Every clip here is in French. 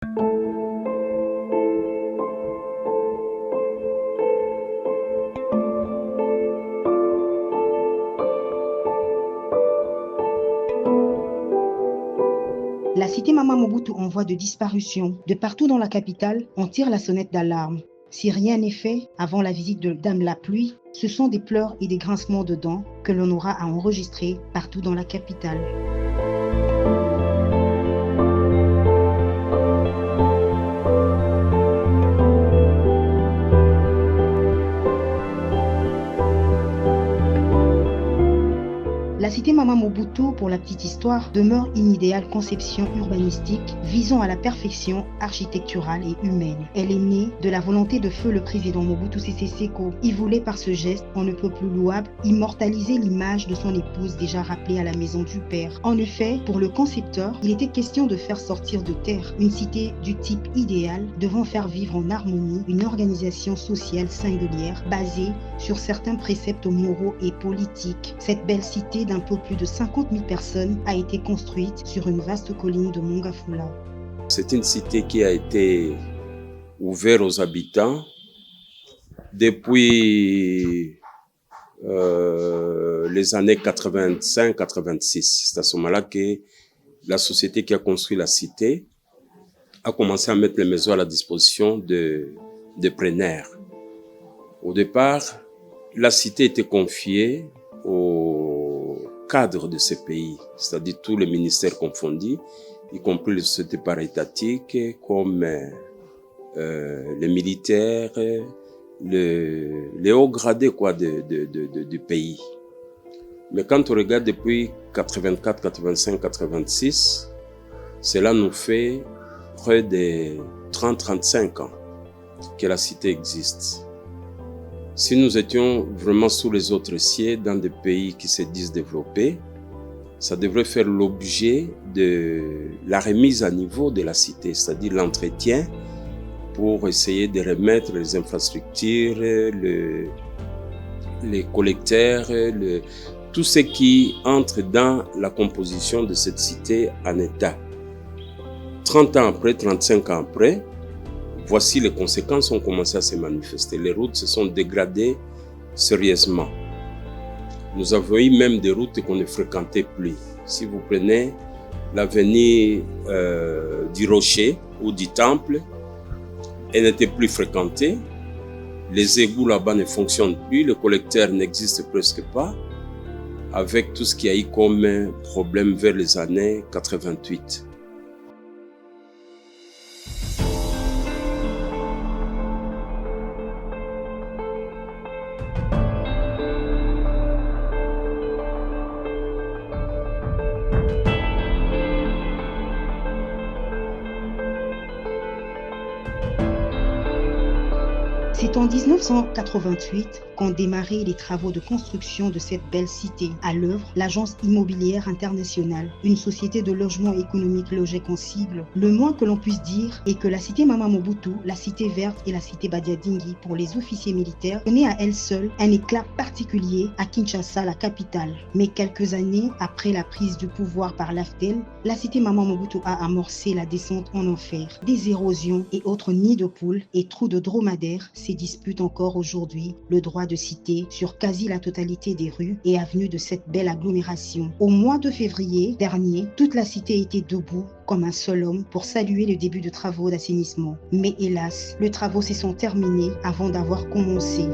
La cité Mama Mobutu en voie de disparition. De partout dans la capitale, on tire la sonnette d'alarme. Si rien n'est fait avant la visite de Dame la Pluie, ce sont des pleurs et des grincements de dents que l'on aura à enregistrer partout dans la capitale. La cité Mama Mobutu, pour la petite histoire, demeure une idéale conception urbanistique visant à la perfection architecturale et humaine. Elle est née de la volonté de feu le président Mobutu Sese Seko. Il voulait par ce geste, on ne peut plus louable, immortaliser l'image de son épouse déjà rappelée à la maison du père. En effet, pour le concepteur, il était question de faire sortir de terre une cité du type idéal devant faire vivre en harmonie une organisation sociale singulière basée sur certains préceptes moraux et politiques. Cette belle cité d'un peu plus de 50 000 personnes a été construite sur une vaste colline de Mongafula. C'est une cité qui a été ouverte aux habitants depuis les années 85-86. C'est à ce moment-là que la société qui a construit la cité a commencé à mettre les maisons à la disposition de preneurs. Au départ, la cité était confiée au cadre de ce pays, c'est-à-dire tous les ministères confondus, y compris les sociétés para-étatiques comme les militaires, les hauts gradés du pays. Mais quand on regarde depuis 84, 85, 86, cela nous fait près de 30-35 ans que la cité existe. Si nous étions vraiment sous les autres cieux dans des pays qui se disent développés, ça devrait faire l'objet de la remise à niveau de la cité, c'est-à-dire l'entretien pour essayer de remettre les infrastructures, les collecteurs, tout ce qui entre dans la composition de cette cité en état. 30 ans après, 35 ans après, voici les conséquences ont commencé à se manifester. Les routes se sont dégradées sérieusement. Nous avons eu même des routes qu'on ne fréquentait plus. Si vous prenez l'avenue du Rocher ou du Temple, elle n'était plus fréquentée. Les égouts là-bas ne fonctionnent plus, le collecteur n'existe presque pas, avec tout ce qu'il y a eu comme problème vers les années 88. C'est en 1988 qu'ont démarré les travaux de construction de cette belle cité. À l'œuvre, l'Agence immobilière internationale, une société de logement économique logée Consigle. Le moins que l'on puisse dire est que la cité Mama Mobutu, la cité verte et la cité Badiadingi pour les officiers militaires donnaient à elles seules un éclat particulier à Kinshasa, la capitale. Mais quelques années après la prise du pouvoir par l'AFDEL, la cité Mama Mobutu a amorcé la descente en enfer. Des érosions et autres nids de poules et trous de dromadaires se disputent encore aujourd'hui le droit de cité sur quasi la totalité des rues et avenues de cette belle agglomération. Au mois de février dernier, toute la cité était debout comme un seul homme pour saluer le début de travaux d'assainissement. Mais hélas, les travaux se sont terminés avant d'avoir commencé.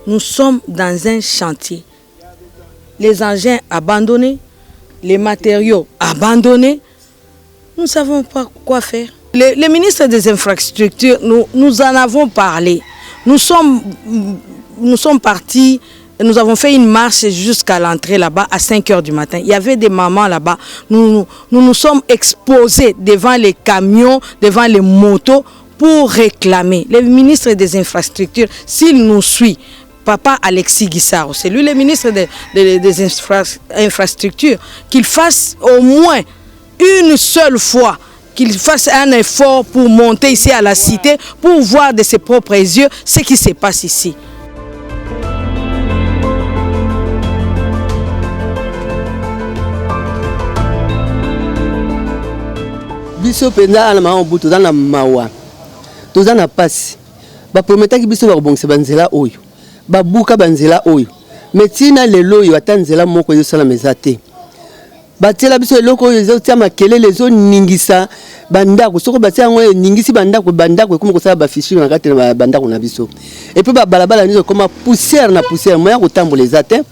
Nous sommes dans un chantier. Les engins abandonnés, les matériaux abandonnés. Nous ne savons pas quoi faire. Le ministre des Infrastructures, nous en avons parlé. Nous sommes partis, nous avons fait une marche jusqu'à l'entrée là-bas à 5 h du matin. Il y avait des mamans là-bas. Nous sommes exposés devant les camions, devant les motos pour réclamer. Le ministre des Infrastructures, s'il nous suit, Papa Alexis Guissaro, c'est lui le ministre des infrastructures, qu'il fasse au moins une seule fois qu'il fasse un effort pour monter ici à la cité, pour voir de ses propres yeux ce qui se passe ici. Biso penza na maman butu na mawa. Toza na pasi. Ba prometaki biso ba bongisa banzela oyo. Ba buka banzela oyo. Metina lelo oyo atanzela moko yo sala mezate. Batela biso eloko oyo ezotia makelele ezoningisa bandako soko batia yango eningisi bandako ekoma kosala bafichire na kati na bandako na biso. Et puis balabala nizo koma poussière na poussière moya kotambola eza te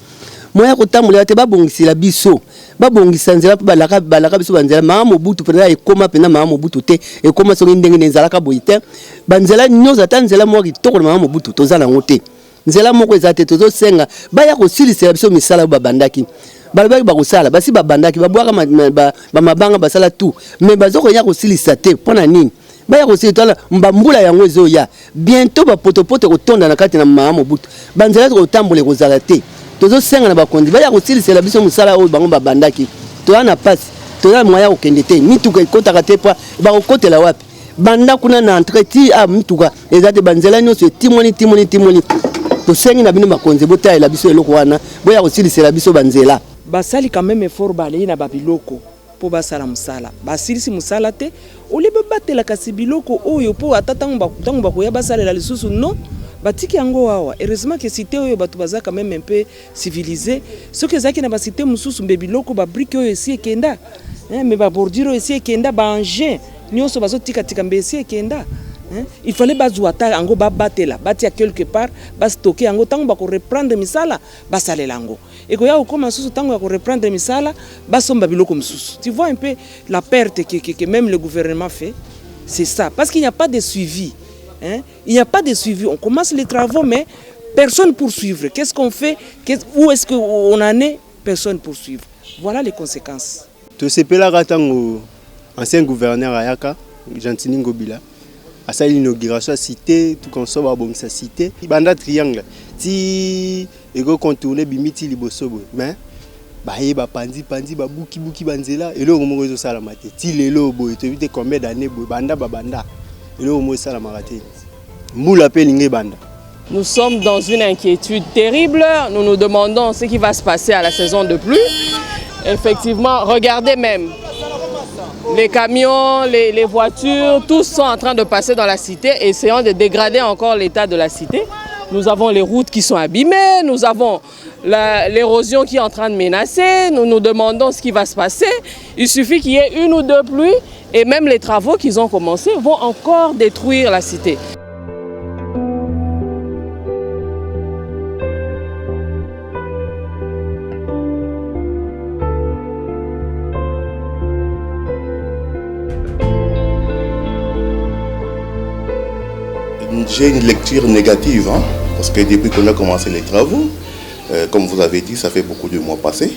moya kotambola te babongisela biso babongisa nzela pe balaka biso banzela mama mobutu pena ekoma pena mama mobutu te ekoma songi ndenge nzalaka boyi te banzela nyoza ta nzela moko kitoko na mama mobutu toza nango te nzela moko eza te tozosenga baya kosilisela biso misala babandaki balabaki bakosala basi babandaki babwaka bamabanga basala tout mais bazokoya kosilisa te mpona nini baya kosilisa toala mbambula yango ezoya bientôt bapotopoto kotonda na kati na mama mobutu banzela kotambola ekozala te tozosenga na bakondi baya kosilisela biso mosala oyo bango babandaki toya na pasi toya moya kokende te mituka ekotaka te mpo bakokotela wapi banda kuna na entreti mituka eza te banzela nyonso etimoni tosengi na bino bakonzi botalela biso eloko wana boya kosilisela biso banzela basali quand même effort balei na babiloko po basala musala basilisi musala te olibe batela kasi biloko oyo po atatango bakoya basalela lisusu non batiki yango wawa heureusement que cité oyo batu baza quand même un peu civilisé ce que zaki na ba cité mususu mbe biloko ba brique oyo esi ekenda mais ba bordure esi ekenda ba engin nyonso bazotika tika mbe esi ekenda. Il fallait bazouata ango batela batia quelque part bas stocker ango tango bako reprendre misala basalela ango et koya okoma susu tango bako reprendre misala basomba biloko msusu. Tu vois un peu la perte que même le gouvernement fait, c'est ça parce qu'il n'y a pas de suivi. Il n'y a pas de suivi, on commence les travaux mais personne pour suivre. Qu'est-ce qu'on fait? Où est-ce qu'on en est? Personne pour suivre. Voilà les conséquences. Tout ce là tango ancien gouverneur Ayaka Gentini Ngobila à sa inauguration cité tout comme ça va bon sa cité banda triangle ti ego contourner bimiti libosobo mais baye ba pandi ba buki banzela elo mo rezo sala mate ti lelo boy to vite combien d'années boy banda elo mo sala marate mbula pe linge banda. Nous sommes dans une inquiétude terrible. Nous nous demandons ce qui va se passer à la saison de pluie. Effectivement, regardez même. Les camions, les voitures, tous sont en train de passer dans la cité, essayant de dégrader encore l'état de la cité. Nous avons les routes qui sont abîmées, nous avons l'érosion qui est en train de menacer, nous nous demandons ce qui va se passer. Il suffit qu'il y ait une ou deux pluies et même les travaux qu'ils ont commencés vont encore détruire la cité. J'ai une lecture négative, parce que depuis qu'on a commencé les travaux, comme vous avez dit, ça fait beaucoup de mois passés,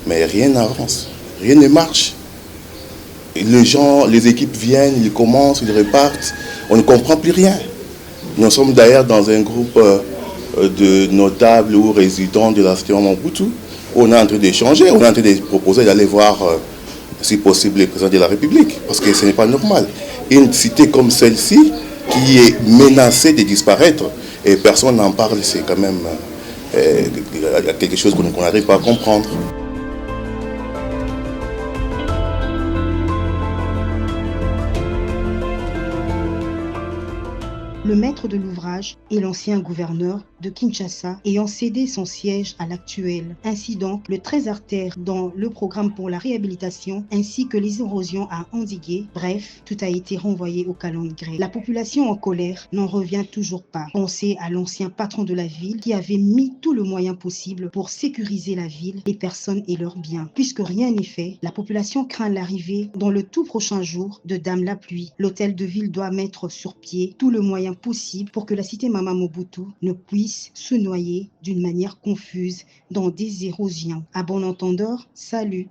mais rien n'avance, rien ne marche. Les gens, les équipes viennent, ils commencent, ils repartent, on ne comprend plus rien. Nous sommes d'ailleurs dans un groupe de notables ou résidents de la cité Mobutu. On est en train d'échanger, on est en train de proposer d'aller voir, si possible, le président de la République, parce que ce n'est pas normal. Une cité comme celle-ci, qui est menacée de disparaître, et personne n'en parle, c'est quand même quelque chose qu'on n'arrive pas à comprendre. Le maître de l'ouvrage est l'ancien gouverneur de Kinshasa ayant cédé son siège à l'actuel. Ainsi donc, le 13 artère dans le programme pour la réhabilitation ainsi que les érosions à endiguer, bref, tout a été renvoyé au calendrier. La population en colère n'en revient toujours pas. Pensez à l'ancien patron de la ville qui avait mis tout le moyen possible pour sécuriser la ville, les personnes et leurs biens. Puisque rien n'est fait, la population craint l'arrivée dans le tout prochain jour de Dame la Pluie. L'hôtel de ville doit mettre sur pied tout le moyen possible pour que la cité Mama Mobutu ne puisse se noyer d'une manière confuse dans des érosions. À bon entendeur, salut.